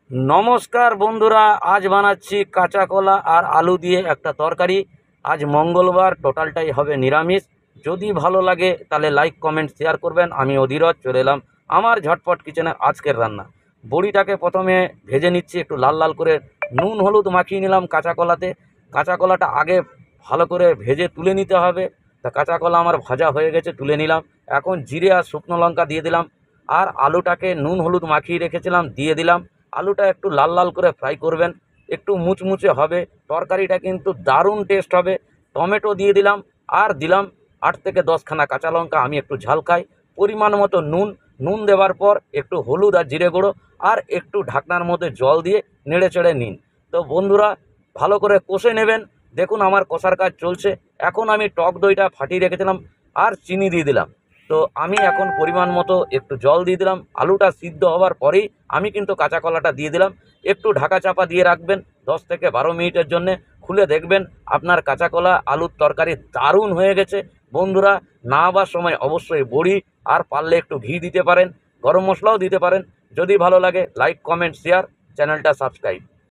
নমস্কার বন্ধুরা, আজ বানাচ্ছি কাঁচা কলা আর আলু দিয়ে একটা তরকারি। আজ মঙ্গলবার, টোটালটাই হবে নিরামিষ। যদি ভালো লাগে তাহলে লাইক কমেন্ট শেয়ার করবেন। আমি অধীরজ, চলে এলাম আমার ঝটপট কিচেনে আজকের রান্না। বড়িটাকে প্রথমে ভেজে নিচ্ছি একটু লাল লাল করে, নুন হলুদ মাখিয়ে নিলাম কাঁচা কলাতে। কাঁচা কলাটা আগে ভালো করে ভেজে তুলে নিতে হবে। তা কাঁচা কলা আমার ভাজা হয়ে গেছে, তুলে নিলাম। এখন জিরে আর শুকনো লঙ্কা দিয়ে দিলাম, আর আলুটাকে নুন হলুদ মাখিয়ে রেখেছিলাম দিয়ে দিলাম। আলুটা একটু লাল লাল করে ফ্রাই করবেন, একটু মুচমুচে হবে, তরকারিটা কিন্তু দারুণ টেস্ট হবে। টমেটো দিয়ে দিলাম, আর দিলাম 8 থেকে 10খানা কাঁচা লঙ্কা। আমি একটু ঝাল খাই। পরিমাণ মতো নুন। নুন দেওয়ার পর একটু হলুদ আর জিরে গুঁড়ো, আর একটু ঢাকনার মধ্যে জল দিয়ে নেড়ে চেড়ে নিন। তো বন্ধুরা, ভালো করে কষে নেবেন। দেখুন আমার কষার কাজ চলছে। এখন আমি টক দইটা ফাটিয়ে রেখেছিলাম, আর চিনি দিয়ে দিলাম। তো আমি এখন পরিমাণ মতো একটু জল দিয়ে দিলাম। আলুটা সিদ্ধ হওয়ার পরেই আমি কিন্তু কাঁচা কলাটা দিয়ে দিলাম। একটু ঢাকা চাপা দিয়ে রাখবেন 10 থেকে 12 মিনিটের জন্যে। খুলে দেখবেন আপনার কাঁচা কলা আলুর তরকারি দারুণ হয়ে গেছে। বন্ধুরা, নামাবার সময় অবশ্যই বড়ি আর পারলে একটু ঘি দিতে পারেন, গরম মশলাও দিতে পারেন। যদি ভালো লাগে লাইক কমেন্ট শেয়ার, চ্যানেলটা সাবস্ক্রাইব।